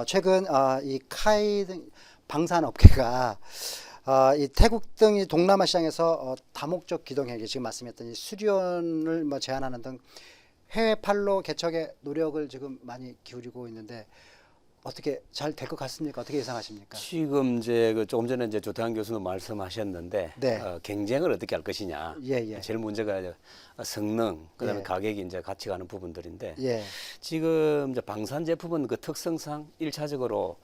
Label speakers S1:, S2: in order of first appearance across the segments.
S1: 최근 이 카이 등 방산업계가 이 태국 등 이 동남아 시장에서 다목적 기동행위 지금 말씀했던 이 수리온을 뭐 제한하는 등 해외 판로 개척에 노력을 지금 많이 기울이고 있는데 어떻게 잘 될 것 같습니까? 어떻게 예상하십니까?
S2: 지금 이제 그 조금 전에 이제 조태환 교수도 말씀하셨는데
S1: 네.
S2: 경쟁을 어떻게 할 것이냐.
S1: 예.
S2: 제일 문제가 이제 성능, 그다음에
S1: 예.
S2: 가격이 이제 같이 가는 부분들인데
S1: 예.
S2: 지금 이제 방산 제품은 그 특성상 일차적으로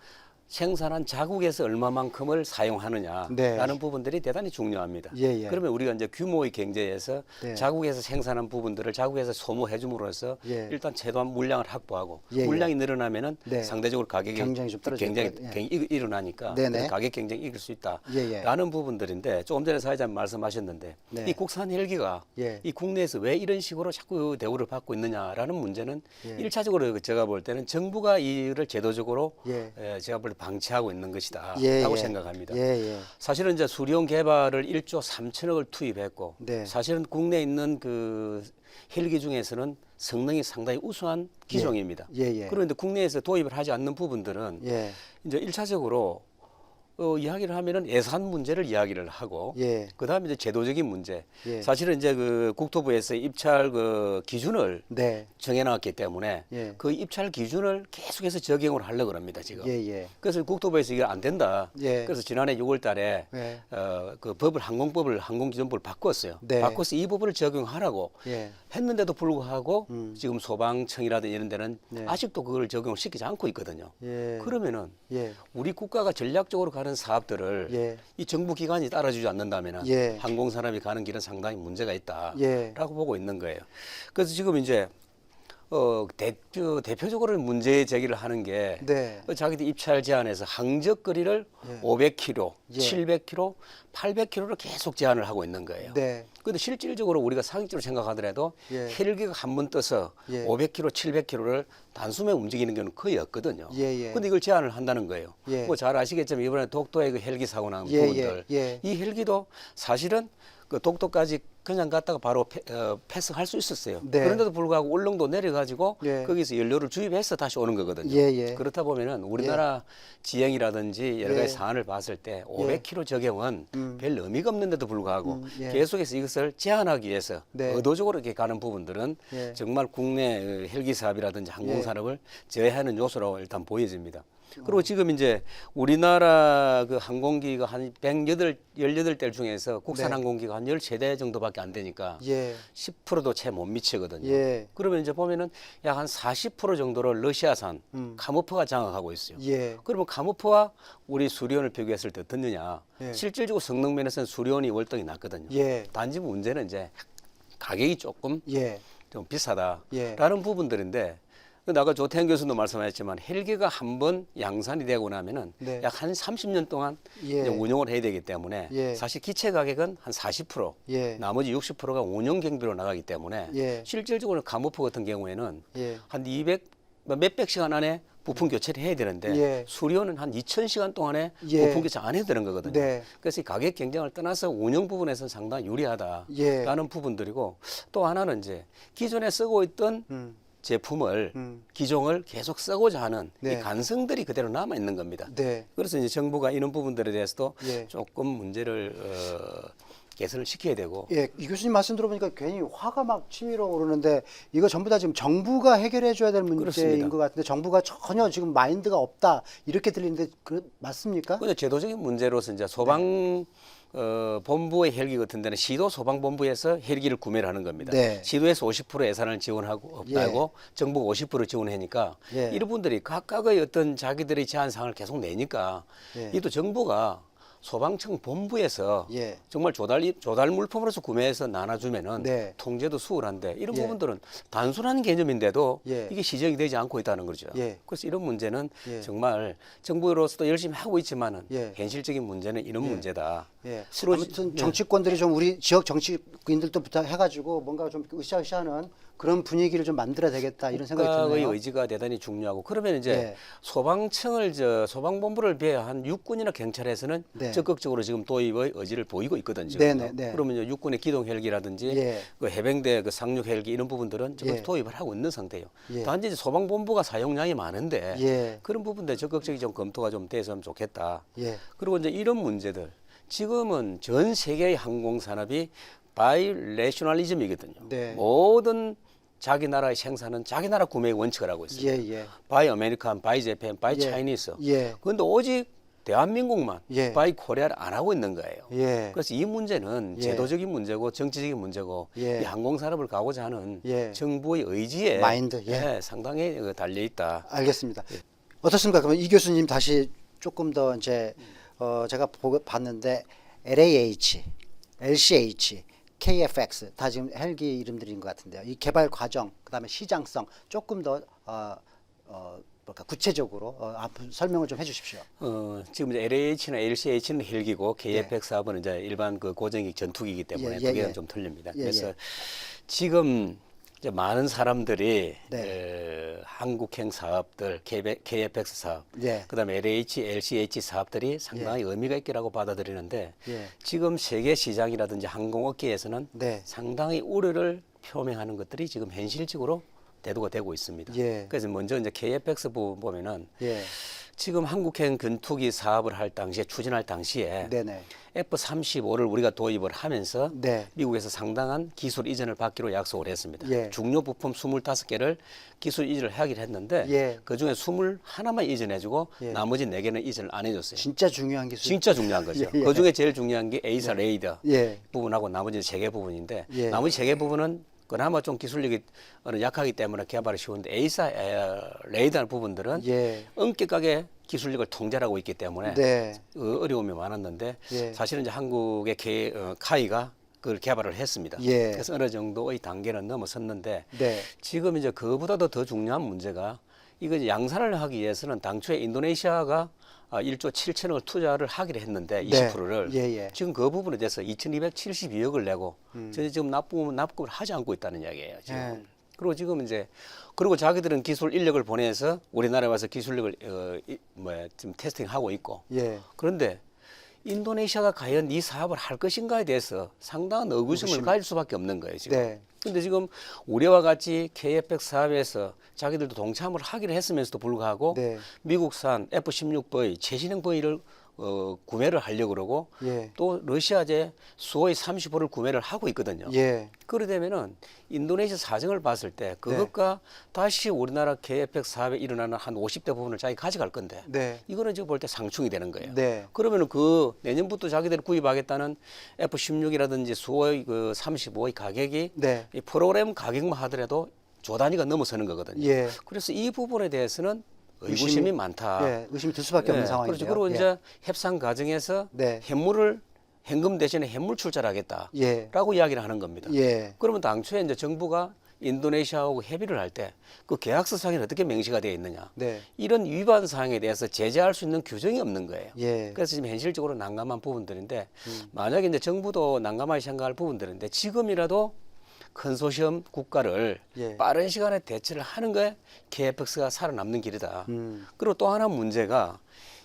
S2: 생산한 자국에서 얼마만큼을 사용하느냐라는
S1: 네.
S2: 부분들이 대단히 중요합니다.
S1: 예.
S2: 그러면 우리가 이제 규모의 경제에서
S1: 네.
S2: 자국에서 생산한 부분들을 자국에서 소모해 줌으로써
S1: 예.
S2: 일단 최소한 물량을 확보하고
S1: 예.
S2: 물량이 늘어나면은
S1: 네.
S2: 상대적으로 가격이
S1: 경쟁이 좀 떨어질
S2: 굉장히
S1: 것 같아요.
S2: 일어나니까
S1: 네네.
S2: 그래서 가격 경쟁이 이길 수
S1: 예.
S2: 있다라는 부분들인데 조금 전에 사회자님 말씀하셨는데
S1: 네.
S2: 이 국산 헬기가
S1: 예.
S2: 이 국내에서 왜 이런 식으로 자꾸 대우를 받고 있느냐라는 문제는
S1: 예.
S2: 일차적으로 제가 볼 때는 정부가 이를 제도적으로
S1: 예.
S2: 제가 볼 때 방치하고 있는 것이다라고
S1: 예.
S2: 생각합니다.
S1: 예.
S2: 사실은 이제 수리온 개발을 1조 3천억을 투입했고
S1: 네.
S2: 사실은 국내에 있는 그 헬기 중에서는 성능이 상당히 우수한 기종입니다.
S1: 예.
S2: 그런데 국내에서 도입을 하지 않는 부분들은
S1: 예.
S2: 이제 일차적으로 이야기를 하면은 예산 문제를 이야기를 하고
S1: 예.
S2: 그다음에 이제 제도적인 문제.
S1: 예.
S2: 사실은 이제 그 국토부에서 입찰 그 기준을
S1: 네.
S2: 정해놨기 때문에
S1: 예.
S2: 그 입찰 기준을 계속해서 적용을 하려고 합니다 지금.
S1: 예.
S2: 그래서 국토부에서 이게 안 된다.
S1: 예.
S2: 그래서 지난해 6월달에
S1: 예.
S2: 그 법을 항공기준법을 바꿨어요.
S1: 네.
S2: 바꿔서 이 법을 적용하라고
S1: 예.
S2: 했는데도 불구하고 지금 소방청이라든지 이런 데는
S1: 네.
S2: 아직도 그걸 적용을 시키지 않고 있거든요.
S1: 예.
S2: 그러면은
S1: 예.
S2: 우리 국가가 전략적으로 가는 사업들을
S1: 예.
S2: 이 정부 기관이 따라주지 않는다면은
S1: 예.
S2: 항공산업이 가는 길은 상당히 문제가 있다라고
S1: 예.
S2: 보고 있는 거예요. 그래서 지금 이제 대표적으로 문제 제기를 하는 게
S1: 네.
S2: 자기들 입찰 제한에서 항적 거리를
S1: 예.
S2: 500km,
S1: 예.
S2: 700km, 800km로 계속 제한을 하고 있는 거예요.
S1: 네.
S2: 근데 실질적으로 우리가 상식적으로 생각하더라도
S1: 예.
S2: 헬기가 한 번 떠서
S1: 예.
S2: 500km, 700km를 단숨에 움직이는 경우는 거의 없거든요.
S1: 예.
S2: 근데 이걸 제한을 한다는 거예요.
S1: 예.
S2: 뭐 잘 아시겠지만 이번에 독도에 그 헬기 사고 난
S1: 예.
S2: 부분들,
S1: 예.
S2: 이 헬기도 사실은 그 독도까지 그냥 갔다가 바로 패스할 수 있었어요.
S1: 네.
S2: 그런데도 불구하고 울릉도 내려가지고
S1: 예.
S2: 거기서 연료를 주입해서 다시 오는 거거든요.
S1: 예.
S2: 그렇다 보면은 우리나라 지형이라든지 여러 가지
S1: 예.
S2: 사안을 봤을 때 500km 적용은
S1: 음.
S2: 별 의미가 없는데도 불구하고
S1: 예.
S2: 계속해서 이것을 제한하기 위해서
S1: 네.
S2: 의도적으로 이렇게 가는 부분들은
S1: 예.
S2: 정말 국내 헬기 사업이라든지 항공산업을 제어하는 요소라고 일단 보여집니다. 그리고 지금 이제 우리나라 그 항공기가 한 18대 중에서 국산
S1: 네.
S2: 항공기가 한 13대 정도밖에 안 되니까
S1: 예.
S2: 10%도 채 못 미치거든요.
S1: 예.
S2: 그러면 이제 보면은 약 한 40% 정도를 러시아산 카모프가 장악하고 있어요.
S1: 예.
S2: 그러면 카모프와 우리 수리온을 비교했을 때 어떻느냐?
S1: 예.
S2: 실질적으로 성능 면에서는 수리온이 월등히 낫거든요.
S1: 예.
S2: 단지 문제는 이제 가격이 조금
S1: 예.
S2: 좀 비싸다라는
S1: 예.
S2: 부분들인데 근데 아까 조태현 교수도 말씀하셨지만 헬기가 한 번 양산이 되고 나면은
S1: 네.
S2: 약 한 30년 동안
S1: 예.
S2: 이제 운영을 해야 되기 때문에
S1: 예.
S2: 사실 기체 가격은 한 40%,
S1: 예.
S2: 나머지 60%가 운영 경비로 나가기 때문에
S1: 예.
S2: 실질적으로 카모프 같은 경우에는
S1: 예.
S2: 한 200, 몇백 시간 안에 부품 교체를 해야 되는데
S1: 예.
S2: 수리온은 한 2000시간 동안에
S1: 예.
S2: 부품 교체 안 해도 되는 거거든요.
S1: 네.
S2: 그래서 이 가격 경쟁을 떠나서 운영 부분에서는 상당히 유리하다라는
S1: 예.
S2: 부분들이고 또 하나는 이제 기존에 쓰고 있던 제품을 기종을 계속 쓰고자 하는
S1: 네.
S2: 이 간성들이 그대로 남아 있는 겁니다.
S1: 네.
S2: 그래서 이제 정부가 이런 부분들에 대해서도
S1: 예.
S2: 조금 문제를 개선을 시켜야 되고
S1: 예, 이 교수님 말씀 들어보니까 괜히 화가 막 치밀어 오르는데 이거 전부 다 지금 정부가 해결해 줘야 될 문제인
S2: 그렇습니다.
S1: 것 같은데 정부가 전혀 지금 마인드가 없다 이렇게 들리는데 맞습니까?
S2: 그냥 제도적인 문제로서 이제 소방 본부의 헬기 같은 데는 시도 소방본부에서 헬기를 구매를 하는 겁니다.
S1: 네.
S2: 시도에서 50% 예산을 지원하고 없다고 정부가 50% 지원하니까
S1: 예.
S2: 이런 분들이 각각의 어떤 자기들의 제한 사항을 계속 내니까
S1: 예.
S2: 이도 정부가 소방청 본부에서
S1: 예.
S2: 정말 조달 물품으로서 구매해서 나눠주면은
S1: 네.
S2: 통제도 수월한데 이런
S1: 예.
S2: 부분들은 단순한 개념인데도
S1: 예.
S2: 이게 시정이 되지 않고 있다는 거죠.
S1: 예.
S2: 그래서 이런 문제는
S1: 예.
S2: 정말 정부로서도 열심히 하고 있지만은
S1: 예.
S2: 현실적인 문제는 이런
S1: 예.
S2: 문제다.
S1: 예.
S2: 그리고
S1: 아무튼 정치권들이 좀 우리 지역 정치인들도부터 해가지고 뭔가 좀 으쌰으쌰하는 그런 분위기를 좀 만들어야 되겠다 이런 생각이
S2: 국가의
S1: 드네요.
S2: 의지가 대단히 중요하고 그러면 이제
S1: 예.
S2: 소방청을 소방본부를 비해한 육군이나 경찰에서는
S1: 네.
S2: 적극적으로 지금 도입의 의지를 보이고 있거든요.
S1: 네네, 네.
S2: 그러면 이제 육군의 기동 헬기라든지
S1: 예.
S2: 그 해병대 그 상륙 헬기 이런 부분들은 적극
S1: 예.
S2: 도입을 하고 있는 상태예요.
S1: 예.
S2: 단지 이제 소방본부가 사용량이 많은데
S1: 예.
S2: 그런 부분들 적극적인 좀 검토가 좀 됐으면 좋겠다.
S1: 예.
S2: 그리고 이제 이런 문제들 지금은 전 세계의 항공 산업이 바이레셔널리즘이거든요.
S1: 네.
S2: 모든 자기 나라의 생산은 자기 나라 구매의 원칙을 하고 있습니다.
S1: 예. 예.
S2: 바이 아메리칸, 바이 재팬, 바이
S1: 예.
S2: 차이니스.
S1: 예.
S2: 그런데 오직 대한민국만
S1: 예.
S2: 바이 코리아를 안 하고 있는 거예요.
S1: 예.
S2: 그래서 이 문제는
S1: 예.
S2: 제도적인 문제고 정치적인 문제고
S1: 예.
S2: 이 항공산업을 가고자 하는
S1: 예.
S2: 정부의 의지에
S1: 마인드, 예.
S2: 상당히 달려 있다.
S1: 알겠습니다. 어떻습니까? 그러면 이 교수님 다시 조금 더 이제 제가 봤는데 LAH, LCH, KFX 다 지금 헬기 이름들인 것 같은데요. 이 개발 과정, 그다음에 시장성 조금 더 뭘까 구체적으로 설명을 좀 해주십시오.
S2: 지금 이제 LH나 LCH는 헬기고 KF-X 사업은 이제 일반 그 고정익 전투기이기 때문에
S1: 예, 예,
S2: 그게
S1: 예.
S2: 좀 틀립니다.
S1: 예,
S2: 그래서
S1: 예.
S2: 지금 이제 많은 사람들이
S1: 네.
S2: 한국행 사업들, KF-X 사업,
S1: 예.
S2: 그다음에 LH, LCH 사업들이 상당히 의미가 있기라고 받아들이는데
S1: 예.
S2: 지금 세계 시장이라든지 항공업계에서는
S1: 네.
S2: 상당히 우려를 표명하는 것들이 지금 현실적으로 대두가 되고 있습니다.
S1: 예.
S2: 그래서 먼저 이제 KF-X 부분 보면은
S1: 예.
S2: 지금 한국행 근투기 사업을 할 당시에 추진할 당시에
S1: 네네.
S2: F-35를 우리가 도입을 하면서
S1: 네.
S2: 미국에서 상당한 기술 이전을 받기로 약속을 했습니다.
S1: 예.
S2: 중요 부품 25개를 기술 이전을 하기로 했는데
S1: 예.
S2: 그중에 21만 이전해주고
S1: 예.
S2: 나머지 4개는 이전을 안 해줬어요.
S1: 진짜 중요한 기술.
S2: 진짜 중요한 거죠.
S1: 예, 예.
S2: 그중에 제일 중요한 게 A사 레이더
S1: 예.
S2: 부분하고 나머지 3개 부분인데
S1: 예.
S2: 나머지 3개 부분은 그나마 좀 기술력이 약하기 때문에 개발이 쉬운데 A사 레이더 부분들은
S1: 예.
S2: 엄격하게 기술력을 통제하고 있기 때문에
S1: 네.
S2: 어려움이 많았는데
S1: 예.
S2: 사실은 이제 한국의 카이가 그걸 개발을 했습니다.
S1: 예.
S2: 그래서 어느 정도의 단계는 넘어섰는데
S1: 네.
S2: 지금 이제 그보다도 더 중요한 문제가 이거 이제 양산을 하기 위해서는 당초에 인도네시아가 1조 7천억을 투자를 하기로 했는데
S1: 네.
S2: 20%를
S1: 예, 예.
S2: 지금 그 부분에 대해서 2,272억을 내고 저희 지금 납부를 하지 않고 있다는 이야기예요. 지금.
S1: 예.
S2: 그리고 지금 이제 그리고 자기들은 기술 인력을 보내서 우리나라에 와서 기술력을 지금 테스팅하고 있고
S1: 예.
S2: 그런데 인도네시아가 과연 이 사업을 할 것인가에 대해서 상당한 의구심을 가질 수밖에 없는 거예요 지금.
S1: 네.
S2: 근데 지금 우리와 같이 KF-X 사업에서 자기들도 동참을 하기로 했으면서도 불구하고
S1: 네.
S2: 미국산 F-16V 최신형 V를 구매를 하려고 그러고
S1: 예.
S2: 또 러시아제 수호의 35를 구매를 하고 있거든요.
S1: 예.
S2: 그러게 되면은 인도네시아 사정을 봤을 때 그것과 다시 우리나라 KF-X 사업에 일어나는 한 50대 부분을 자기 가져갈 건데
S1: 네.
S2: 이거는 지금 볼 때 상충이 되는 거예요.
S1: 네.
S2: 그러면은 그 내년부터 자기들이 구입하겠다는 F-16이라든지 수호의 그 35의 가격이
S1: 네.
S2: 이 프로그램 가격만 하더라도 조 단위가 넘어서는 거거든요.
S1: 예.
S2: 그래서 이 부분에 대해서는 의구심이 많다.
S1: 예. 의심이 들 수밖에 없는 상황이죠.
S2: 그렇죠. 그리고 이제 협상 과정에서
S1: 네.
S2: 현금 대신에 현물 출자를 하겠다라고
S1: 예.
S2: 이야기를 하는 겁니다.
S1: 예.
S2: 그러면 당초에 이제 정부가 인도네시아하고 협의를 할 때 그 계약서상에 어떻게 명시가 되어 있느냐.
S1: 네.
S2: 이런 위반 사항에 대해서 제재할 수 있는 규정이 없는 거예요.
S1: 예.
S2: 그래서 지금 현실적으로 난감한 부분들인데 만약에 이제 정부도 난감하게 생각할 부분들인데 지금이라도 컨소시엄 국가를
S1: 예.
S2: 빠른 시간에 대처를 하는 게 KF-X가 살아남는 길이다. 그리고 또 하나 문제가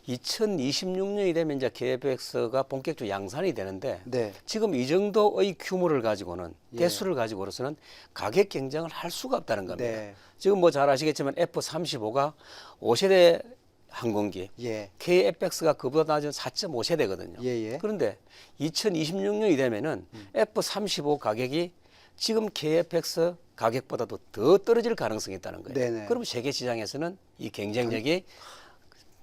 S2: 2026년이 되면 이제 KF-X가 본격적으로 양산이 되는데
S1: 네.
S2: 지금 이 정도의 규모를 가지고는
S1: 예.
S2: 대수를 가지고로서는 가격 경쟁을 할 수가 없다는 겁니다.
S1: 네.
S2: 지금 뭐 잘 아시겠지만 F-35가 5세대 항공기,
S1: 예.
S2: KF-X가 그보다 낮은 4.5세대거든요.
S1: 예, 예.
S2: 그런데 2026년이 되면은 F-35 가격이 지금 KF-X 가격보다도 더 떨어질 가능성이 있다는 거예요.
S1: 네네.
S2: 그러면 세계 시장에서는 이 경쟁력이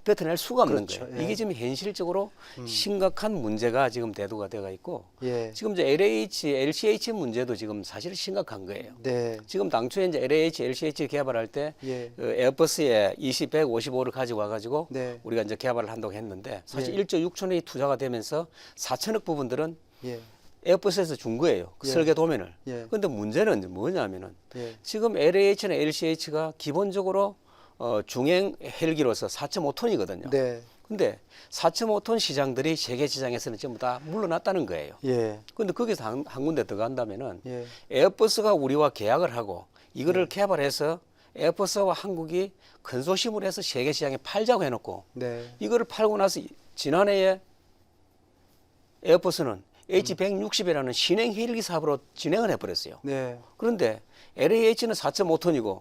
S2: 뱉어낼 수가 없는
S1: 그렇죠.
S2: 거예요.
S1: 예.
S2: 이게 지금 현실적으로 심각한 문제가 지금 대두가 되어 있고
S1: 예.
S2: 지금 이제 LH, LCH 문제도 지금 사실 심각한 거예요.
S1: 네.
S2: 지금 당초에 이제 LH, LCH 개발할 때
S1: 예.
S2: 에어버스에 155를 가지고 와가지고
S1: 네.
S2: 우리가 이제 개발을 한다고 했는데 사실
S1: 예.
S2: 1조 6천억이 투자가 되면서 4천억 부분들은
S1: 예.
S2: 에어버스에서 준 거예요. 그
S1: 예.
S2: 설계 도면을.
S1: 예.
S2: 그런데 문제는 이제 뭐냐면은
S1: 예.
S2: 지금 LH나 LCH가 기본적으로 중행 헬기로서 4.5톤이거든요.
S1: 네.
S2: 근데 4.5톤 시장들이 세계 시장에서는 전부 다 물러났다는 거예요.
S1: 예.
S2: 근데 거기서 한 군데 더 간다면은
S1: 예.
S2: 에어버스가 우리와 계약을 하고 이거를 개발해서 에어버스와 한국이 컨소시엄을 해서 세계 시장에 팔자고 해놓고
S1: 네.
S2: 이거를 팔고 나서 지난해에 에어버스는 H160이라는 신행 헬기 사업으로 진행을 해버렸어요.
S1: 네.
S2: 그런데 LAH는 4.5톤이고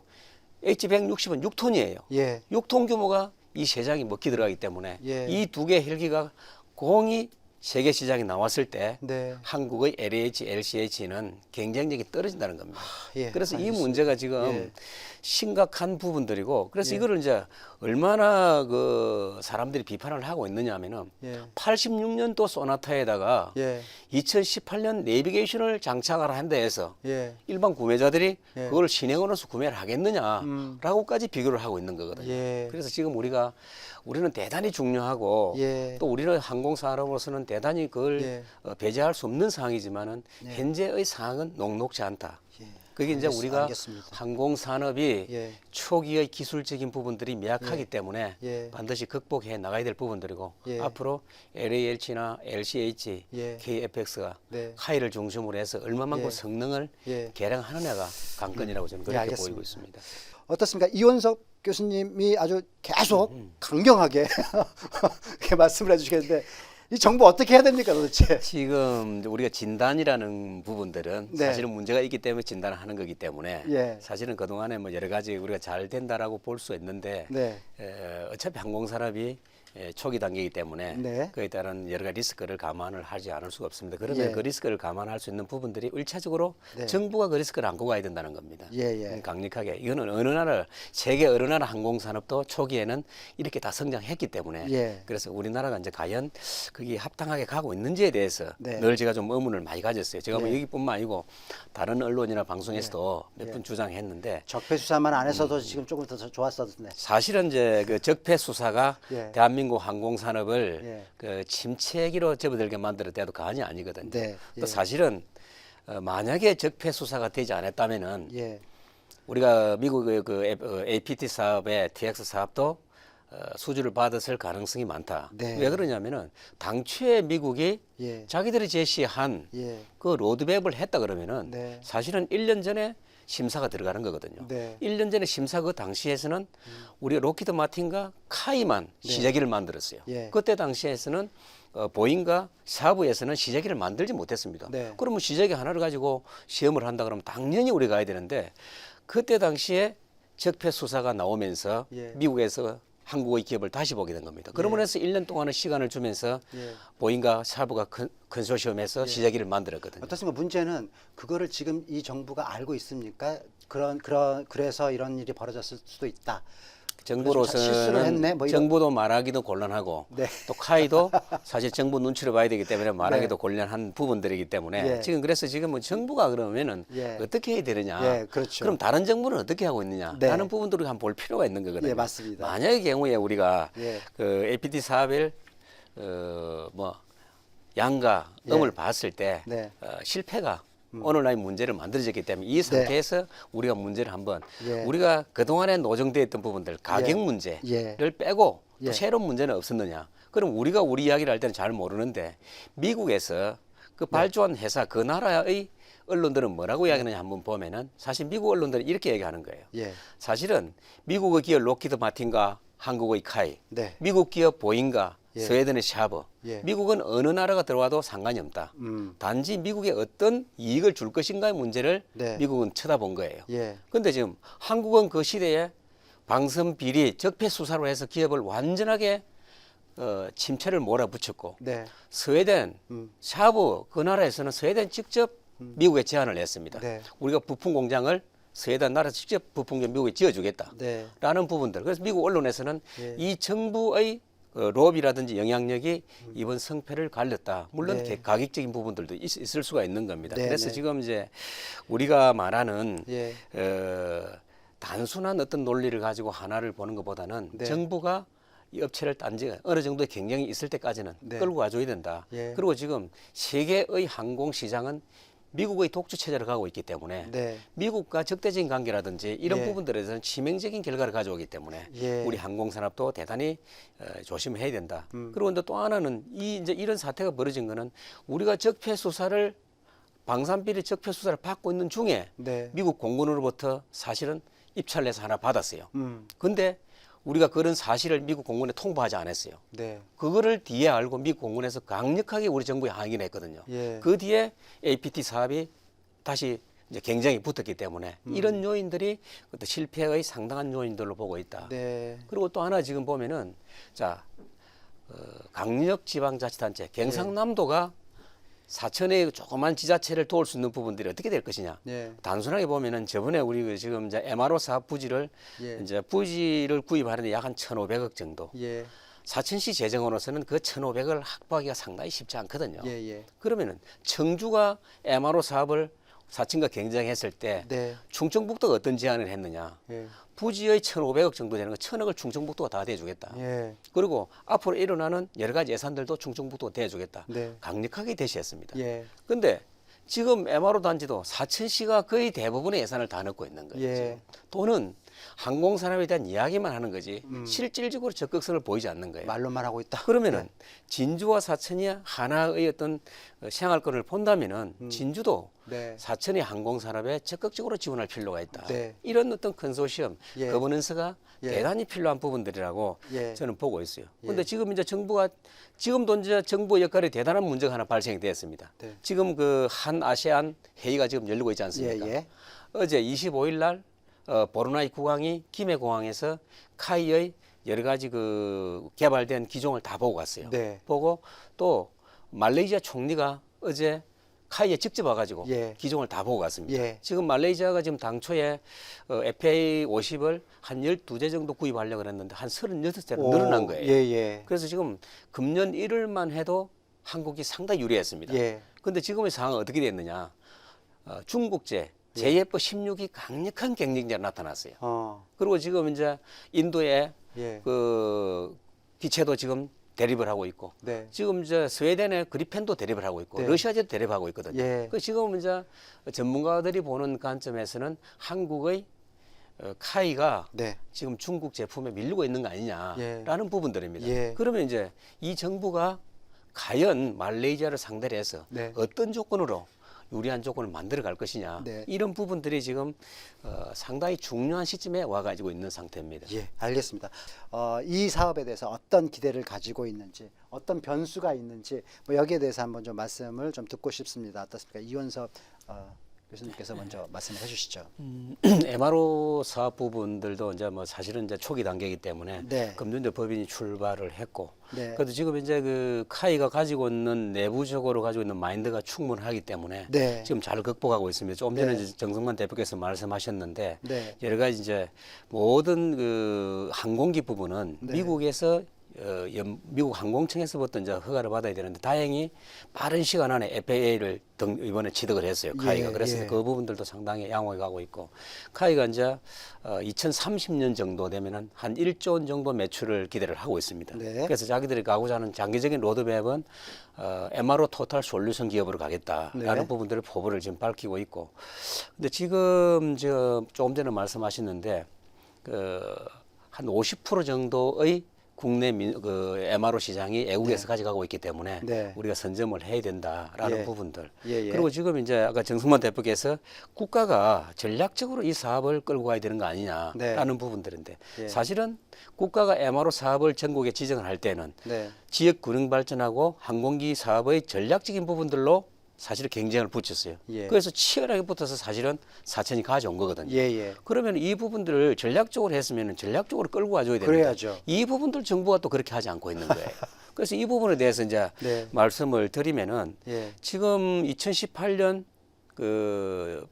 S2: H160은 6톤이에요.
S1: 예.
S2: 6톤 규모가 이 세장이 먹히 들어가기 때문에
S1: 예.
S2: 이 두 개의 헬기가 공이 세계 시장에 나왔을 때
S1: 네.
S2: 한국의 LH, LCH는 경쟁력이 떨어진다는 겁니다.
S1: 예.
S2: 그래서 이
S1: 알겠습니다.
S2: 문제가 지금
S1: 예.
S2: 심각한 부분들이고 그래서
S1: 예.
S2: 이거를 이제 얼마나 그 사람들이 비판을 하고 있느냐 하면은
S1: 예.
S2: 86년도 소나타에다가
S1: 예.
S2: 2018년 내비게이션을 장착하라 한다 해서
S1: 예.
S2: 일반 구매자들이
S1: 예.
S2: 그걸 신행으로서 구매를 하겠느냐라고까지 비교를 하고 있는 거거든요.
S1: 예.
S2: 그래서 지금 우리는 대단히 중요하고
S1: 예.
S2: 또 우리는 항공산업으로서는 대단히 그걸
S1: 예.
S2: 배제할 수 없는 상황이지만은
S1: 예.
S2: 현재의 상황은 녹록지 않다.
S1: 예.
S2: 그게 이제 우리가
S1: 알겠습니다.
S2: 항공산업이
S1: 예.
S2: 초기의 기술적인 부분들이 미약하기 때문에
S1: 예.
S2: 반드시 극복해 나가야 될 부분들이고
S1: 예.
S2: 앞으로 LALC나 LCH,
S1: 예.
S2: KFX가
S1: 네.
S2: 카이를 중심으로 해서 얼마만큼
S1: 예.
S2: 성능을
S1: 예.
S2: 개량하느냐가 관건이라고 저는 그렇게
S1: 알겠습니다.
S2: 보이고 있습니다.
S1: 어떻습니까? 이원석 교수님이 아주 계속 강경하게 이렇게 말씀을 해주시겠는데 이 정부 어떻게 해야 됩니까 도대체?
S2: 지금 우리가 진단이라는 부분들은
S1: 네.
S2: 사실은 문제가 있기 때문에 진단을 하는 거기 때문에
S1: 예.
S2: 사실은 그동안에 뭐 여러 가지 우리가 잘 된다라고 볼 수 있는데
S1: 네.
S2: 어차피 항공산업이 초기 단계이기 때문에
S1: 네.
S2: 그에 따른 여러 가지 리스크를 감안을 하지 않을 수가 없습니다. 그러면
S1: 예.
S2: 그 리스크를 감안할 수 있는 부분들이 1차적으로
S1: 네.
S2: 정부가 그 리스크를 안고 가야 된다는 겁니다.
S1: 예, 예.
S2: 강력하게 이거는 어느 나라 세계 어느 나라 항공산업도 초기에는 이렇게 다 성장했기 때문에
S1: 예.
S2: 그래서 우리나라가 이제 과연 그게 합당하게 가고 있는지에 대해서
S1: 네.
S2: 늘 제가 좀 의문을 많이 가졌어요. 제가 뭐
S1: 예.
S2: 여기뿐만 아니고 다른 언론이나 방송에서도 몇
S1: 예.
S2: 번 주장했는데
S1: 적폐 수사만 안 했어도 지금 조금 더 좋았었을 텐데.
S2: 사실은 이제 그 적폐 수사가
S1: 예.
S2: 대한민국 항공산업을
S1: 예.
S2: 그 침체기로 접어들게 만들었대도 과언이 아니거든요.
S1: 네.
S2: 또
S1: 예.
S2: 사실은 만약에 적폐 수사가 되지 않았다면은
S1: 예.
S2: 우리가 미국의 그 APT 사업의 TX 사업도 수주를 받았을 가능성이 많다.
S1: 네.
S2: 왜 그러냐면은 당초에 미국이
S1: 예.
S2: 자기들이 제시한
S1: 예.
S2: 그 로드맵을 했다 그러면은
S1: 네.
S2: 사실은 1년 전에 심사가 들어가는 거거든요.
S1: 네.
S2: 1년 전에 심사 그 당시에서는 우리가 로키드 마틴과 카이만 시제기를 만들었어요.
S1: 예.
S2: 그때 당시에서는 보잉과 샤브에서는 시제기를 만들지 못했습니다.
S1: 네.
S2: 그러면 시제기 하나를 가지고 시험을 한다 그러면 당연히 우리가 가야 되는데 그때 당시에 적폐 수사가 나오면서
S1: 예.
S2: 미국에서 한국의 기업을 다시 보게 된 겁니다. 그러면 해서 1년 동안의 시간을 주면서
S1: 예.
S2: 보잉과 샤브가 컨소시엄에서 시제기를 만들었거든요.
S1: 어떻습니까? 문제는 그거를 지금 이 정부가 알고 있습니까? 그래서 이런 일이 벌어졌을 수도 있다. 실수를
S2: 정부로서는
S1: 했네, 뭐 이런-
S2: 정부도 말하기도 곤란하고
S1: 네.
S2: 또 카이도 사실 정부 눈치를 봐야 되기 때문에 말하기도 곤란한 부분들이기 때문에
S1: 예.
S2: 지금 뭐 정부가 그러면은
S1: 예.
S2: 어떻게 해야 되느냐
S1: 예, 그렇죠.
S2: 럼 다른 정부는 어떻게 하고 있느냐
S1: 네.
S2: 라는 부분들을 한번 볼 필요가 있는 거거든요.
S1: 예, 맞습니다.
S2: 만약의 경우에 우리가
S1: 예.
S2: 그 APT 사업을 뭐 양과 음을 봤을 때
S1: 네.
S2: 실패가 오늘날 문제를 만들어졌기 때문에 이 상태에서 우리가 문제를 한번 우리가 그동안에 노정되어 있던 부분들 가격 문제를
S1: 예.
S2: 빼고 또
S1: 예.
S2: 새로운 문제는 없었느냐. 그럼 우리가 우리 이야기를 할 때는 잘 모르는데 미국에서 그 발주한 회사 그 나라의 언론들은 뭐라고 이야기하느냐 한번 보면은 사실 미국 언론들은 이렇게 얘기하는 거예요.
S1: 예.
S2: 사실은 미국의 기업 로키드 마틴과 한국의 카이,
S1: 네.
S2: 미국 기업 보잉과
S1: 예.
S2: 스웨덴의 샤브,
S1: 예.
S2: 미국은 어느 나라가 들어와도 상관이 없다. 단지 미국에 어떤 이익을 줄 것인가의 문제를
S1: 네.
S2: 미국은 쳐다본 거예요.
S1: 예.
S2: 그런데 지금 한국은 그 시대에 방선 비리, 적폐 수사로 해서 기업을 완전하게 침체를 몰아붙였고
S1: 네.
S2: 스웨덴, 샤브 그 나라에서는 스웨덴 직접 미국에 제안을 했습니다.
S1: 네.
S2: 우리가 부품 공장을 스웨덴 나라 직접 부품 공장 미국에 지어주겠다.
S1: 네.
S2: 라는 부분들. 그래서 미국 언론에서는
S1: 예.
S2: 이 정부의 로비라든지 영향력이 이번 성패를 갈렸다. 물론
S1: 네.
S2: 가격적인 부분들도 있을 수가 있는 겁니다.
S1: 네,
S2: 그래서
S1: 네.
S2: 지금 이제 우리가 말하는
S1: 예.
S2: 단순한 어떤 논리를 가지고 하나를 보는 것보다는
S1: 네.
S2: 정부가 이 업체를 딴지 어느 정도의 경쟁이 있을 때까지는
S1: 네.
S2: 끌고 가줘야 된다.
S1: 예.
S2: 그리고 지금 세계의 항공 시장은 미국의 독주 체제를 가고 있기 때문에
S1: 네.
S2: 미국과 적대적인 관계라든지 이런
S1: 예.
S2: 부분들에 대해서는 치명적인 결과를 가져오기 때문에
S1: 예.
S2: 우리 항공산업도 대단히 조심해야 된다. 그리고 이제 또 하나는 이제 이런 사태가 벌어진 거는 우리가 적폐 수사를 방산비리 적폐 수사를 받고 있는 중에
S1: 네.
S2: 미국 공군으로부터 사실은 입찰을 해서 하나 받았어요.
S1: 음.
S2: 근데 우리가 그런 사실을 미국 공군에 통보하지 않았어요.
S1: 네.
S2: 그거를 뒤에 알고 미국 공군에서 강력하게 우리 정부에 항의를 했거든요.
S1: 예.
S2: 그 뒤에 APT 사업이 다시 이제 경쟁이 붙었기 때문에 이런 요인들이 어떤 실패의 상당한 요인들로 보고 있다.
S1: 네.
S2: 그리고 또 하나 지금 보면은 자 강력지방자치단체 경상남도가 사천의 조그만 지자체를 도울 수 있는 부분들이 어떻게 될 것이냐.
S1: 예.
S2: 단순하게 보면은 저번에 우리 그 지금 이제 MRO 사업 부지를
S1: 예.
S2: 이제 부지를 구입하는데 약 한 1,500억 정도.
S1: 예.
S2: 사천시 재정으로서는 그 1,500을 확보하기가 상당히 쉽지 않거든요.
S1: 예. 예.
S2: 그러면은 청주가 MRO 사업을 사천과 경쟁했을 때
S1: 네.
S2: 충청북도가 어떤 제안을 했느냐.
S1: 예.
S2: 부지의 1,500억 정도 되는 거 1,000억을 충청북도가 다 대주겠다.
S1: 예.
S2: 그리고 앞으로 일어나는 여러 가지 예산들도 충청북도가 대주겠다.
S1: 네.
S2: 강력하게 제시했습니다.
S1: 예.
S2: 근데 지금 MRO 단지도 사천시가 거의 대부분의 예산을 다 넣고 있는 거예요.
S1: 예.
S2: 지금. 또는 항공산업에 대한 이야기만 하는 거지 실질적으로 적극성을 보이지 않는 거예요.
S1: 말로만 하고 있다.
S2: 그러면은 진주와 사천이 하나의 어떤 생활권을 본다면은 진주도
S1: 네.
S2: 사천의 항공산업에 적극적으로 지원할 필요가 있다.
S1: 네.
S2: 이런 어떤 컨소시엄,
S1: 예.
S2: 거버넌스가
S1: 예.
S2: 대단히 필요한 부분들이라고
S1: 예.
S2: 저는 보고 있어요.
S1: 예.
S2: 그런데 지금 이제 정부가 지금도 이제 정부 역할에 대단한 문제가 하나 발생이 되었습니다.
S1: 네.
S2: 지금 그 한 아세안 회의가 지금 열리고 있지 않습니까?
S1: 예. 예.
S2: 어제 25일 날 보르나이 국왕이 김해공항에서 카이의 여러 가지 그 개발된 기종을 다 보고 갔어요.
S1: 네.
S2: 보고 또 말레이시아 총리가 어제 카이에 직접 와가지고
S1: 예.
S2: 기종을 다 보고 갔습니다.
S1: 예.
S2: 지금 말레이시아가 지금 당초에 FA50을 한 12대 정도 구입하려고 그랬는데 한 36대로 늘어난 거예요.
S1: 예. 예.
S2: 그래서 지금 금년 1월만 해도 한국이 상당히 유리했습니다.
S1: 예.
S2: 그런데 지금의 상황은 어떻게 됐느냐. 중국제 JF-16이 강력한 경쟁자로 나타났어요. 그리고 지금 이제 인도에
S1: 예.
S2: 그 기체도 지금 대립을 하고 있고
S1: 네.
S2: 지금 이제 스웨덴의 그리펜도 대립을 하고 있고
S1: 네.
S2: 러시아제도 대립하고 있거든요.
S1: 예.
S2: 그 지금 이제 전문가들이 보는 관점에서는 한국의 카이가
S1: 네.
S2: 지금 중국 제품에 밀리고 있는 거 아니냐라는
S1: 예.
S2: 부분들입니다.
S1: 예.
S2: 그러면 이제 이 정부가 과연 말레이시아를 상대로 해서
S1: 네.
S2: 어떤 조건으로 유리한 조건을 만들어 갈 것이냐
S1: 네.
S2: 이런 부분들이 지금 상당히 중요한 시점에 와가지고 있는 상태입니다.
S1: 예, 알겠습니다. 이 사업에 대해서 어떤 기대를 가지고 있는지, 어떤 변수가 있는지 뭐 여기에 대해서 한번 좀 말씀을 좀 듣고 싶습니다. 어떻습니까? 이원섭 교수님께서 먼저 말씀을 해주시죠.
S2: MRO 사업 부분들도 이제 뭐 사실은 이제 초기 단계이기 때문에
S1: 네.
S2: 금년도 법인이 출발을 했고,
S1: 네.
S2: 그래도 지금 이제 그 카이가 가지고 있는 내부적으로 가지고 있는 마인드가 충분하기 때문에
S1: 네.
S2: 지금 잘 극복하고 있습니다. 조금 전에
S1: 네.
S2: 이제 정성만 대표께서 말씀하셨는데
S1: 네.
S2: 여러 가지 이제 모든 그 항공기 부분은
S1: 네.
S2: 미국에서 미국 항공청에서부터 이제 허가를 받아야 되는데 다행히 빠른 시간 안에 FAA를 이번에 취득을 했어요. 카이가.
S1: 예,
S2: 그래서
S1: 예.
S2: 그 부분들도 상당히 양호해 가고 있고 카이가 이제 2030년 정도 되면은 한 1조 원 정도 매출을 기대를 하고 있습니다.
S1: 네.
S2: 그래서 자기들이 가고자 하는 장기적인 로드맵은 MRO 토탈 솔루션 기업으로 가겠다라는
S1: 네.
S2: 부분들을 포부를 지금 밝히고 있고 근데 지금 조금 전에 말씀하셨는데 한 50% 정도의 국내 그 MRO 시장이 애국에서
S1: 네.
S2: 가져가고 있기 때문에
S1: 네.
S2: 우리가 선점을 해야 된다라는
S1: 예.
S2: 부분들.
S1: 예, 예.
S2: 그리고 지금 이제 아까 정승만 대표께서 국가가 전략적으로 이 사업을 끌고 가야 되는 거 아니냐라는
S1: 네.
S2: 부분들인데
S1: 예.
S2: 사실은 국가가 MRO 사업을 전국에 지정을 할 때는
S1: 네.
S2: 지역 균형 발전하고 항공기 사업의 전략적인 부분들로 사실 경쟁을 붙였어요.
S1: 예.
S2: 그래서 치열하게 붙어서 사실은 사천이 가져온 거거든요.
S1: 예, 예.
S2: 그러면 이 부분들을 전략적으로 했으면 전략적으로 끌고 와줘야 되는데
S1: 그래야죠.
S2: 이 부분들 정부가 또 그렇게 하지 않고 있는 거예요. 그래서 이 부분에 대해서 이제
S1: 네.
S2: 말씀을 드리면은
S1: 예.
S2: 지금 2018년 그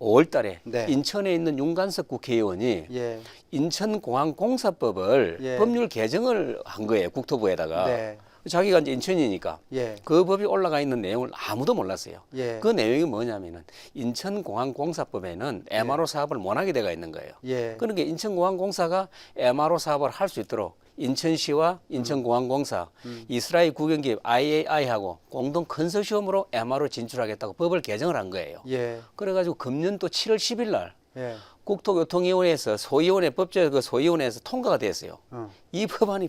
S2: 5월 달에
S1: 네.
S2: 인천에 있는 윤관석 국회의원이
S1: 예.
S2: 인천공항공사법을
S1: 예.
S2: 법률 개정을 한 거예요. 국토부에다가.
S1: 네.
S2: 자기가 이제 인천이니까
S1: 예.
S2: 그 법이 올라가 있는 내용을 아무도 몰랐어요.
S1: 예.
S2: 그 내용이 뭐냐면은 인천공항공사법에는 MRO 사업을 못하게 돼가 있는 거예요.
S1: 예.
S2: 그러니까 인천공항공사가 MRO 사업을 할 수 있도록 인천시와 인천공항공사, 이스라엘 국영기업 IAI하고 공동 컨소시엄으로 MRO 진출하겠다고 법을 개정을 한 거예요.
S1: 예.
S2: 그래가지고 금년도 7월 10일 날
S1: 예.
S2: 국토교통위원회에서 소위원회 법제 그 소위원회에서 통과가 됐어요. 이 법안이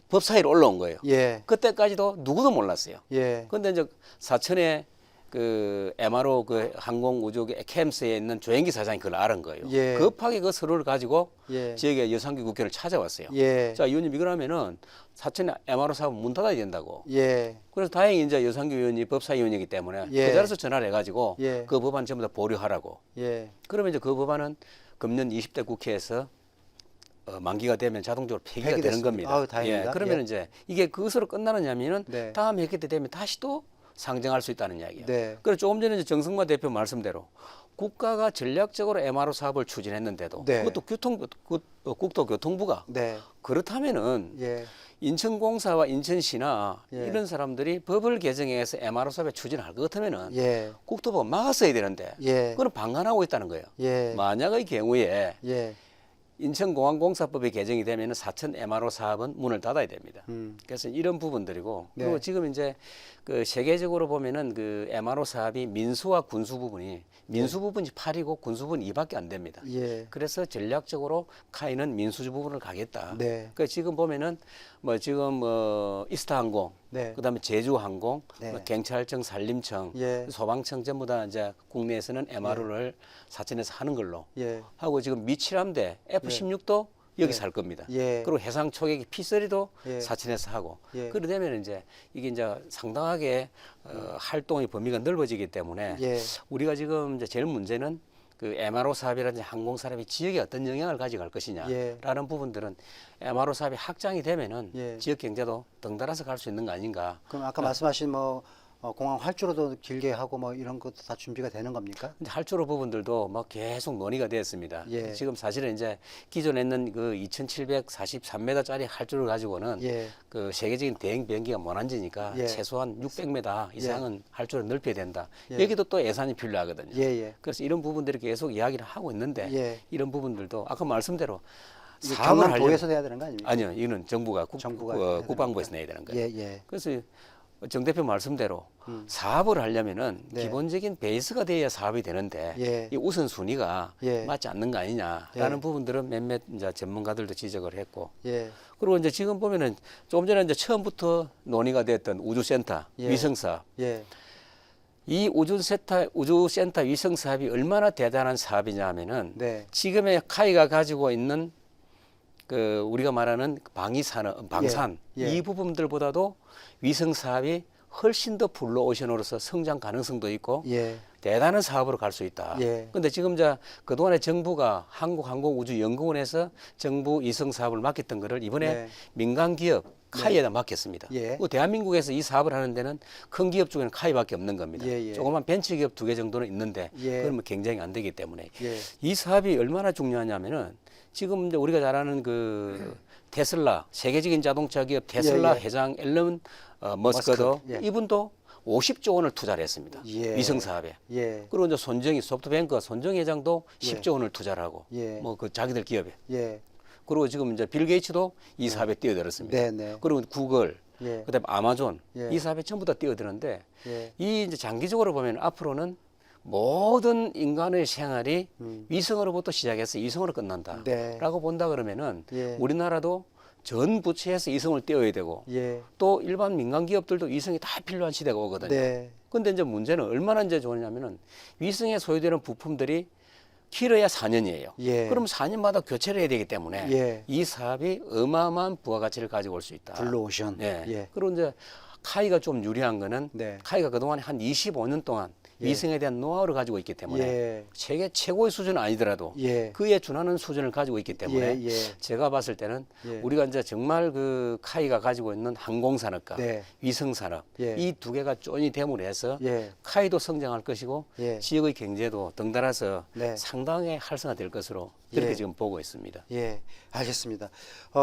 S2: 법사위로 올라온 거예요.
S1: 예.
S2: 그때까지도 누구도 몰랐어요.
S1: 예.
S2: 그런데 이제 사천에 그 MRO 그 항공우주 캠스에 있는 조영기 사장이 그걸 알은 거예요.
S1: 예.
S2: 급하게 그 서류를 가지고
S1: 예.
S2: 지역의 여상규 국회를 찾아왔어요.
S1: 예.
S2: 자, 의원님 이거라면은 사천에 MRO 사업 문 닫아야 된다고.
S1: 예.
S2: 그래서 다행히 이제 여상규 의원이 법사위원이기 때문에
S1: 예.
S2: 그 자리에서 전화를 해가지고
S1: 예.
S2: 그 법안 전부 다 보류하라고.
S1: 예.
S2: 그러면 이제 그 법안은 금년 20대 국회에서 만기가 되면 자동적으로 폐기가 되는
S1: 폐기됐습니다.
S2: 겁니다.
S1: 아유, 다행입니다.
S2: 예, 그러면
S1: 예.
S2: 이제 이게 그것으로 끝나느냐면은
S1: 네.
S2: 다음 회기 때 되면 다시 또 상정할 수 있다는 이야기예요.
S1: 네.
S2: 그래서 조금 전에 이제 정승만 대표 말씀대로 국가가 전략적으로 MRO 사업을 추진했는데도
S1: 네.
S2: 그것도 국토교통부가
S1: 네.
S2: 그렇다면은
S1: 예.
S2: 인천공사와 인천시나
S1: 예.
S2: 이런 사람들이 법을 개정해서 MRO 사업에 추진할 것 같으면은
S1: 예.
S2: 국토부가 막았어야 되는데
S1: 예.
S2: 그건 방관하고 있다는 거예요.
S1: 예.
S2: 만약의 경우에
S1: 예.
S2: 인천공항공사법이 개정이 되면 사천 MRO 사업은 문을 닫아야 됩니다. 그래서 이런 부분들이고
S1: 네.
S2: 그리고 지금 이제 그 세계적으로 보면은 그 MRO 사업이 민수와 군수 부분이 민수 부분이 8이고 군수 부분이 2밖에 안 됩니다.
S1: 예.
S2: 그래서 전략적으로 카이는 민수 부분을 가겠다.
S1: 네.
S2: 그 지금 보면은 뭐 지금 이스타항공,
S1: 네.
S2: 그다음에 제주항공,
S1: 네.
S2: 뭐 경찰청, 산림청,
S1: 예.
S2: 소방청 전부 다 이제 국내에서는 MRO를 사천에서 하는 걸로
S1: 예.
S2: 하고 지금 미칠함대 F-16도 여기서 할 겁니다.
S1: 예.
S2: 그리고 해상 초계기 P-3도
S1: 예.
S2: 사천에서 하고
S1: 예.
S2: 그러되면 이제 이게 이제 상당하게 활동의 범위가 넓어지기 때문에
S1: 예.
S2: 우리가 지금 이제 제일 문제는 그 MRO 사업이라든지 항공 사업이 지역에 어떤 영향을 가져갈 것이냐라는 부분들은 MRO 사업이 확장이 되면은
S1: 예.
S2: 지역 경제도 덩달아서 갈 수 있는 거 아닌가.
S1: 그럼 아까 말씀하신 뭐 공항 활주로도 길게 하고 뭐 이런 것도 다 준비가 되는 겁니까?
S2: 근데 할주로 부분들도 막 계속 논의가 되었습니다.
S1: 예.
S2: 지금 사실은 이제 기존에 있는 그 2,743m짜리 할주를 가지고는
S1: 예.
S2: 그 세계적인 대형 비행기가 못 앉으니까
S1: 예.
S2: 최소한 600m 이상은 할주를 넓혀야 된다.
S1: 예.
S2: 여기도 또 예산이 필요하거든요.
S1: 예. 예.
S2: 그래서 이런 부분들이 계속 이야기를 하고 있는데
S1: 예.
S2: 이런 부분들도 아까 말씀대로
S1: 이게
S2: 사업을 하려면
S1: 경남도에서 돼야 되는 거 아닙니까?
S2: 아니요, 이거는 정부가
S1: 정부가 해야
S2: 국방부에서 내야 되는 거예요.
S1: 예. 예.
S2: 그래서 정 대표 말씀대로 사업을 하려면은
S1: 네.
S2: 기본적인 베이스가 돼야 사업이 되는데
S1: 예.
S2: 이 우선 순위가
S1: 예.
S2: 맞지 않는 거 아니냐라는 부분들은 몇몇 이제 전문가들도 지적을 했고
S1: 예.
S2: 그리고 이제 지금 보면은 조금 전에 이제 처음부터 논의가 됐던 우주센터
S1: 예.
S2: 위성사업
S1: 예.
S2: 이 우주센터 위성 사업이 얼마나 대단한 사업이냐면은
S1: 네.
S2: 지금의 카이가 가지고 있는 그 우리가 말하는 방위산업, 방산
S1: 예.
S2: 이 부분들보다도 위성 사업이 훨씬 더 블루오션으로서 성장 가능성도 있고
S1: 예.
S2: 대단한 사업으로 갈 수 있다.
S1: 예.
S2: 근데 지금 이제 그동안에 정부가 한국항공우주연구원에서 정부 위성 사업을 맡겼던 거를 이번에
S1: 네.
S2: 민간 기업 카이에다 맡겼습니다.
S1: 예.
S2: 그 대한민국에서 이 사업을 하는 데는 큰 기업 중에는 카이밖에 없는 겁니다.
S1: 예, 예.
S2: 조그만 벤처 기업 2개 정도는 있는데
S1: 예.
S2: 그러면 경쟁이 안 되기 때문에
S1: 예.
S2: 이 사업이 얼마나 중요하냐면은 지금 이제 우리가 잘 아는 그 테슬라 세계적인 자동차 기업 테슬라
S1: 예, 예.
S2: 회장 앨런 머스크도
S1: 머스크, 예.
S2: 이분도 50조 원을 투자를 했습니다.
S1: 예.
S2: 위성 사업에.
S1: 예.
S2: 그리고 이제 손정희 소프트뱅크 손정희 회장도
S1: 예.
S2: 10조 원을 투자를 하고
S1: 예.
S2: 뭐 그 자기들 기업에.
S1: 예.
S2: 그리고 지금 이제 빌 게이츠도 이 사업에 뛰어들었습니다.
S1: 네, 네.
S2: 그리고 구글,
S1: 예.
S2: 그다음에 아마존
S1: 예.
S2: 이 사업에 전부 다 뛰어드는데
S1: 예.
S2: 이 이제 장기적으로 보면 앞으로는 모든 인간의 생활이 위성으로부터 시작해서 이성으로 끝난다라고
S1: 네.
S2: 본다 그러면은
S1: 예.
S2: 우리나라도 전 부처에서 이성을 띄워야 되고
S1: 예.
S2: 또 일반 민간 기업들도 이성이 다 필요한 시대가 오거든요.
S1: 네.
S2: 근데 이제 문제는 얼마나 이제 좋으냐면은 위성에 소요되는 부품들이 길어야 4년이에요.
S1: 예.
S2: 그럼 4년마다 교체를 해야 되기 때문에
S1: 예.
S2: 이 사업이 어마어마한 부가가치를 가지고 올 수 있다.
S1: 블루오션.
S2: 네.
S1: 예.
S2: 그리고 이제 카이가 좀 유리한 거는
S1: 네.
S2: 카이가 그동안 한 25년 동안 위생에 대한 노하우를 가지고 있기 때문에
S1: 예.
S2: 세계 최고의 수준은 아니더라도
S1: 예.
S2: 그에 준하는 수준을 가지고 있기 때문에
S1: 예, 예.
S2: 제가 봤을 때는
S1: 예.
S2: 우리가 이제 정말 그 카이가 가지고 있는 항공산업과
S1: 네.
S2: 위성산업
S1: 예.
S2: 이 두 개가 쫀이 됨으로 해서
S1: 예.
S2: 카이도 성장할 것이고
S1: 예.
S2: 지역의 경제도 덩달아서
S1: 네.
S2: 상당히 활성화될 것으로 그렇게
S1: 예.
S2: 지금 보고 있습니다.
S1: 예, 알겠습니다.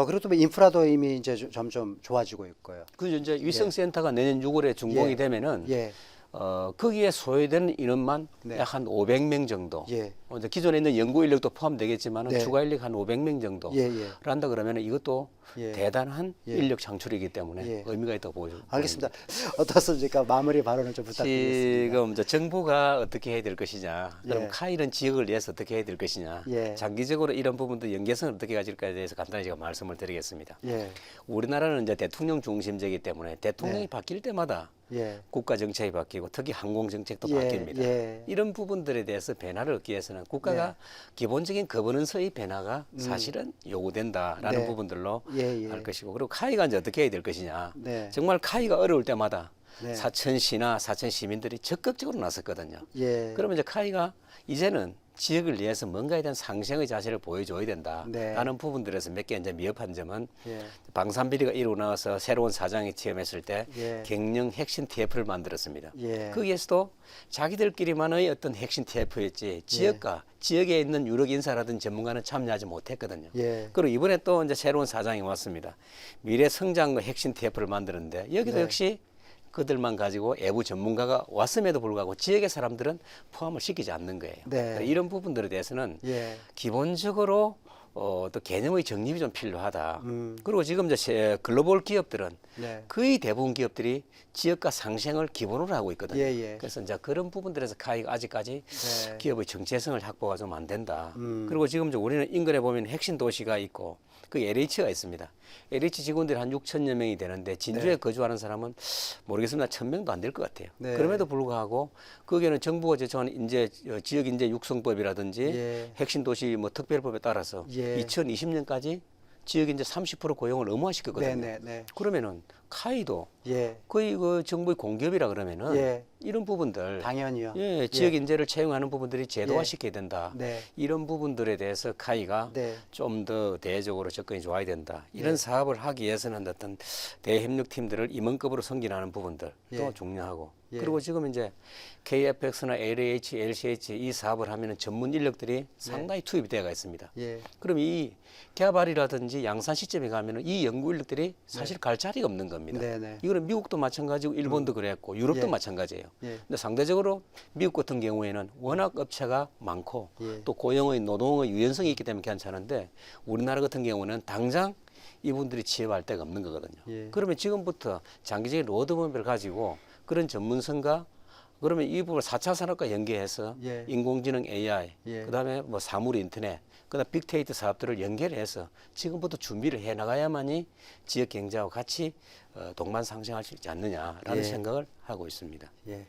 S1: 그리고 또 뭐 인프라도 이미 이제 점점 좋아지고 있고요.
S2: 그 이제 위성센터가 내년 6월에 준공이
S1: 예.
S2: 되면은
S1: 예,
S2: 거기에 소요되는 인원만
S1: 네.
S2: 약 한 500명 정도.
S1: 예.
S2: 이제 기존에 있는 연구 인력도 포함되겠지만
S1: 네.
S2: 추가 인력 한 500명 정도.
S1: 예, 예.
S2: 한다 그러면 이것도
S1: 예.
S2: 대단한
S1: 예.
S2: 인력 창출이기 때문에
S1: 예.
S2: 의미가 있다고 보여요.
S1: 알겠습니다. 어떻습니까? 마무리 발언을 좀 부탁드리겠습니다.
S2: 지금 이제 정부가 어떻게 해야 될 것이냐, 그럼
S1: 예.
S2: 카이런 지역을 위해서 어떻게 해야 될 것이냐,
S1: 예.
S2: 장기적으로 이런 부분도 연계성을 어떻게 가질까에 대해서 간단히 제가 말씀을 드리겠습니다.
S1: 예,
S2: 우리나라는 이제 대통령 중심제이기 때문에 대통령이
S1: 네.
S2: 바뀔 때마다
S1: 예,
S2: 국가 정책이 바뀌고 특히 항공 정책도
S1: 예,
S2: 바뀝니다.
S1: 예.
S2: 이런 부분들에 대해서 변화를 얻기 위해서는 국가가
S1: 네.
S2: 기본적인 거버넌스의 변화가 사실은 요구된다라는
S1: 네.
S2: 부분들로
S1: 예, 예.
S2: 할 것이고 그리고 카이가 이제 어떻게 해야 될 것이냐.
S1: 네.
S2: 정말 카이가 어려울 때마다
S1: 네.
S2: 사천시나 사천 시민들이 적극적으로 나섰거든요.
S1: 예.
S2: 그러면 이제 카이가 이제는 지역을 위해서 뭔가에 대한 상생의 자세를 보여줘야 된다라는
S1: 네.
S2: 부분들에서 몇 개 이제 미흡한 점은
S1: 예.
S2: 방산비리가 이루고 나와서 새로운 사장이 취임했을 때
S1: 예.
S2: 경영 핵심 TF를 만들었습니다.
S1: 예.
S2: 거기에서도 자기들끼리만의 어떤 핵심 TF였지 지역과 지역에 있는 유력 인사라든 전문가는 참여하지 못했거든요.
S1: 예.
S2: 그리고 이번에 또 이제 새로운 사장이 왔습니다. 미래 성장의 핵심 TF를 만드는데 여기도
S1: 네.
S2: 역시 그들만 가지고 외부 전문가가 왔음에도 불구하고 지역의 사람들은 포함을 시키지 않는 거예요.
S1: 네.
S2: 그러니까 이런 부분들에 대해서는
S1: 예.
S2: 기본적으로 또 개념의 정립이 좀 필요하다.
S1: 음.
S2: 그리고 지금 이제 글로벌 기업들은
S1: 네.
S2: 거의 대부분 기업들이 지역과 상생을 기본으로 하고 있거든요.
S1: 예, 예.
S2: 그래서 이제 그런 부분들에서 카이가 아직까지
S1: 네.
S2: 기업의 정체성을 확보가 좀 안 된다.
S1: 음.
S2: 그리고 지금 이제 우리는 인근에 보면 핵심 도시가 있고 그 LH가 있습니다. LH 직원들이 한 6천여 명이 되는데 진주에
S1: 네.
S2: 거주하는 사람은 모르겠습니다. 1,000명도 안 될 것 같아요.
S1: 네.
S2: 그럼에도 불구하고 거기에는 정부가 제정한 인재 지역 인재 육성법이라든지
S1: 예.
S2: 핵심 도시 뭐 특별법에 따라서
S1: 예.
S2: 2020년까지 지역 인재 30% 고용을 의무화시켰거든요.
S1: 네, 네, 네.
S2: 그러면은 카이도
S1: 예.
S2: 거의 그 정부의 공기업이라 그러면은
S1: 예.
S2: 이런 부분들
S1: 당연히요.
S2: 예, 지역 인재를 채용하는 부분들이 제도화시켜야 된다.
S1: 네.
S2: 이런 부분들에 대해서 카이가
S1: 네.
S2: 좀 더 대외적으로 접근이 좋아야 된다. 이런
S1: 예.
S2: 사업을 하기 위해서는 어떤 대협력팀들을 임원급으로 승진하는 부분들도
S1: 예.
S2: 중요하고
S1: 예.
S2: 그리고 지금 이제 KFX나 LH, LCH 이 사업을 하면은 전문 인력들이 상당히 투입이 되어가 있습니다.
S1: 예.
S2: 그럼 이 개발이라든지 양산 시점에 가면은 이 연구 인력들이 사실 갈 자리가 없는 겁니다.
S1: 네, 네.
S2: 이거는 미국도 마찬가지고 일본도 그랬고 유럽도
S1: 예.
S2: 마찬가지예요.
S1: 예.
S2: 근데 상대적으로 미국 같은 경우에는 워낙 업체가 많고
S1: 예.
S2: 또 고용의 노동의 유연성이 있기 때문에 괜찮은데 우리나라 같은 경우는 당장 이분들이 취업할 데가 없는 거거든요.
S1: 예.
S2: 그러면 지금부터 장기적인 로드맵을 가지고 그런 전문성과 그러면 이 부분을 4차 산업과 연계해서
S1: 예.
S2: 인공지능 AI,
S1: 예.
S2: 그다음에 뭐 사물 인터넷, 그다음 빅데이터 사업들을 연결해서 지금부터 준비를 해 나가야만이 지역 경제하고 같이 동반 상생할 수 있지 않느냐라는
S1: 예.
S2: 생각을 하고 있습니다.
S1: 예.